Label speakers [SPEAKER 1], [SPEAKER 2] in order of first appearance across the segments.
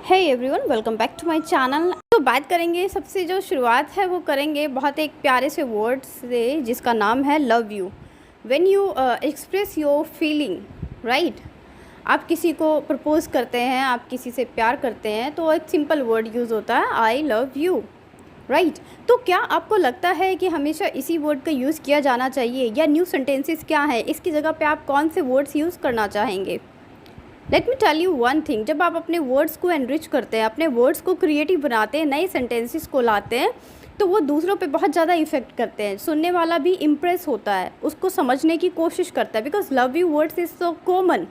[SPEAKER 1] Hey everyone, welcome back to my channel. तो बात करेंगे, सबसे जो शुरुआत है वो करेंगे बहुत एक प्यारे से वर्ड से जिसका नाम है love you. When you express your feeling, right. आप किसी को प्रपोज करते हैं, आप किसी से प्यार करते हैं तो एक सिंपल वर्ड यूज़ होता है, आई लव यू, राइट। तो क्या आपको लगता है कि हमेशा इसी वर्ड का यूज़ किया जाना चाहिए, या न्यू सेंटेंसेस क्या है, इसकी जगह पे आप कौन से वर्ड्स यूज़ करना चाहेंगे? Let me tell you one thing, जब आप अपने वर्ड्स को एनरिच करते हैं, अपने वर्ड्स को क्रिएटिव बनाते हैं, नए सेंटेंसेस को लाते हैं, तो वो दूसरों पे बहुत ज़्यादा इफेक्ट करते हैं। सुनने वाला भी इम्प्रेस होता है, उसको समझने की कोशिश करता है, because love you words is so common.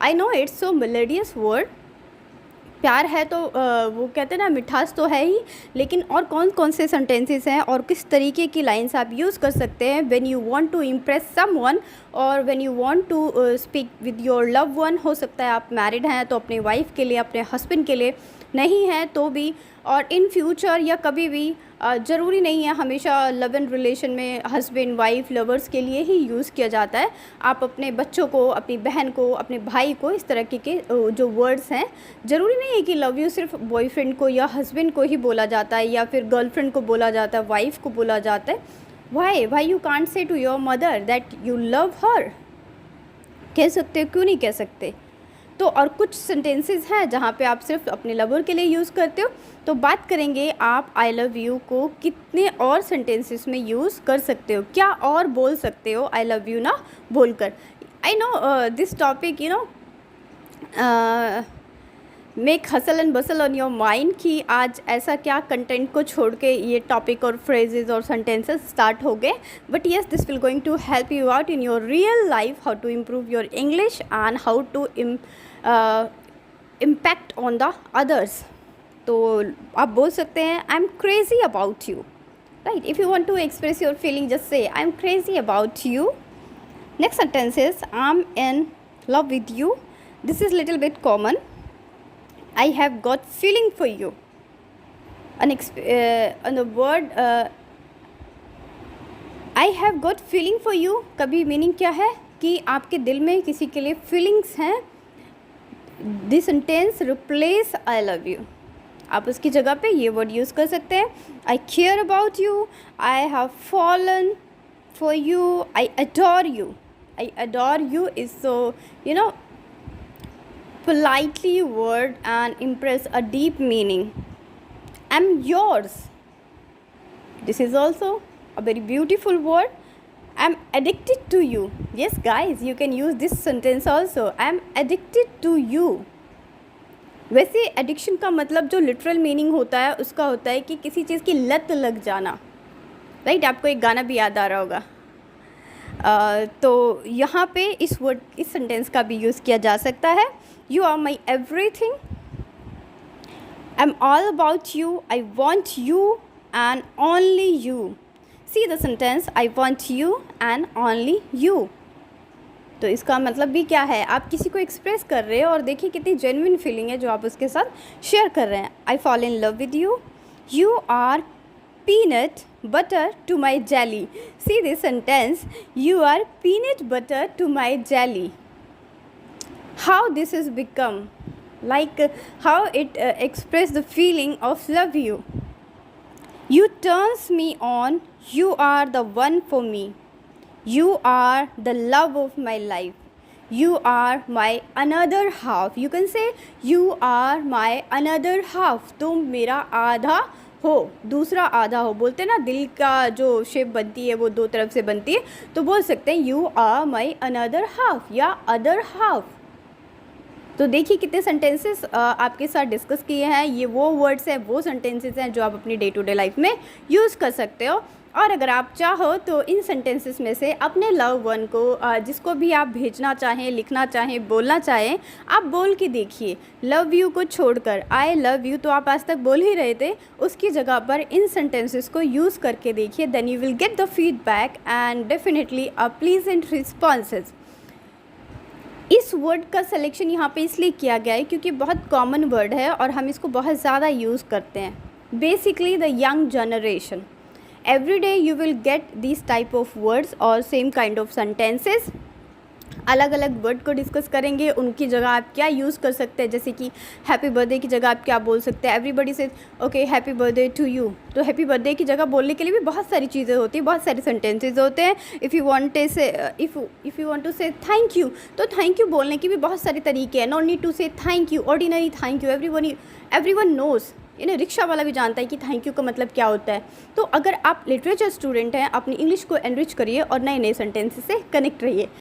[SPEAKER 1] I know it's so melodious word. प्यार है तो वो कहते हैं ना, मिठास तो है ही, लेकिन और कौन कौन से सेंटेंसेस हैं और किस तरीके की लाइंस आप यूज़ कर सकते हैं when you want to impress someone, और when you want to speak with your love one. हो सकता है आप मैरिड हैं तो अपने वाइफ के लिए, अपने हस्बैंड के लिए, नहीं हैं तो भी, और इन फ्यूचर या कभी भी। ज़रूरी नहीं है हमेशा लव एंड रिलेशन में हस्बैंड वाइफ लवर्स के लिए ही यूज़ किया जाता है। आप अपने बच्चों को, अपनी बहन को, अपने भाई को, इस तरह के जो वर्ड्स हैं, ज़रूरी नहीं है कि लव यू सिर्फ बॉयफ्रेंड को या हस्बैंड को ही बोला जाता है, या फिर गर्लफ्रेंड को बोला जाता है, वाइफ को बोला जाता है। Why you can't say to your mother that you love her? कह सकते हो, क्यों नहीं कह सकते? तो और कुछ सेंटेंसेस हैं जहाँ पे आप सिर्फ अपने लवर के लिए यूज़ करते हो। तो बात करेंगे आप आई लव यू को कितने और सेंटेंसेस में यूज़ कर सकते हो, क्या और बोल सकते हो आई लव यू ना बोलकर। I know this topic make hustle and Bansal on your mind कि आज ऐसा क्या कंटेंट को छोड़ के ये टॉपिक और फ्रेजेस और सेंटेंसेस स्टार्ट हो गए। But yes, this will going to help you out in your real life, how to improve your English and how to impact on the others. तो आप बोल सकते हैं I am crazy about you, right. If you want to express your feeling, just say I am crazy about you. Next sentence is I am in love with you. This is little bit common. I have got feeling for you. And the word I have got feeling for you, कभी meaning क्या है कि आपके दिल में किसी के लिए फीलिंग्स हैं। This sentence replace I love you. आप उसकी जगह पे ये वर्ड यूज़ कर सकते हैं, I care about you, I have fallen for you, I adore you. I adore you is so politely word and impress a deep meaning. I'm yours. This is also a very beautiful word. I'm addicted to you. Yes guys, you can use this sentence also. I'm addicted to you. वैसे addiction का मतलब जो literal meaning होता है उसका होता है कि किसी चीज़ की लत लग जाना, राइट। आपको एक गाना भी याद आ रहा होगा। तो यहाँ पे इस सेंटेंस का भी यूज़ किया जा सकता है। You are my everything. I'm all about you. I want you and only you. See the sentence, I want you and only you. तो इसका मतलब भी क्या है, आप किसी को एक्सप्रेस कर रहे हो और देखिए कितनी जेन्युइन फीलिंग है जो आप उसके साथ शेयर कर रहे हैं। I fall in love with you. You are peanut butter to my jelly. See this sentence, you are peanut butter to my jelly. How this has become, like how it express the feeling of love you. You turns me on, you are the one for me, you are the love of my life, you are my another half. You can say you are my another half. तुम मेरा आधा हो, दूसरा आधा हो। बोलते हैं ना, दिल का जो शेप बनती है वो दो तरफ से बनती है, तो बोल सकते हैं you are my another half या अदर हाफ। तो देखिए कितने सेंटेंसेस आपके साथ डिस्कस किए हैं। ये वो वर्ड्स हैं, वो सेंटेंसेस हैं जो आप अपनी डे टू डे लाइफ में यूज़ कर सकते हो। और अगर आप चाहो तो इन सेंटेंसेस में से अपने लव वन को, जिसको भी आप भेजना चाहें, लिखना चाहें, बोलना चाहें, आप बोल के देखिए। लव यू को छोड़कर आई लव यू तो आप आज तक बोल ही रहे थे, उसकी जगह पर इन सेंटेंसेस को यूज़ करके देखिए। Then you will get the feedback and definitely a pleasant responses. इस वर्ड का सिलेक्शन यहाँ पे इसलिए किया गया है क्योंकि बहुत कॉमन वर्ड है और हम इसको बहुत ज़्यादा यूज़ करते हैं। Basically the young generation, every day you will get this type of words और सेम काइंड ऑफ सेंटेंसेस। अलग अलग वर्ड को डिस्कस करेंगे, उनकी जगह आप क्या यूज़ कर सकते हैं। जैसे कि हैप्पी बर्थडे की जगह आप क्या बोल सकते हैं, एवरीबडी से okay happy birthday to you. तो हैप्पी बर्थडे की जगह बोलने के लिए भी बहुत सारी चीज़ें होती हैं, बहुत सारे सेंटेंसेस होते हैं। If you want to say thank you, तो थैंक यू बोलने के भी बहुत सारे तरीके हैं। No need to say thank you, ordinary thank you, everyone knows, इन्हें रिक्शा वाला भी जानता है कि थैंक यू का मतलब क्या होता है। तो अगर आप लिटरेचर स्टूडेंट हैं, अपनी इंग्लिश को एनरिच करिए और नए नए सेंटेंसेस से कनेक्ट रहिए।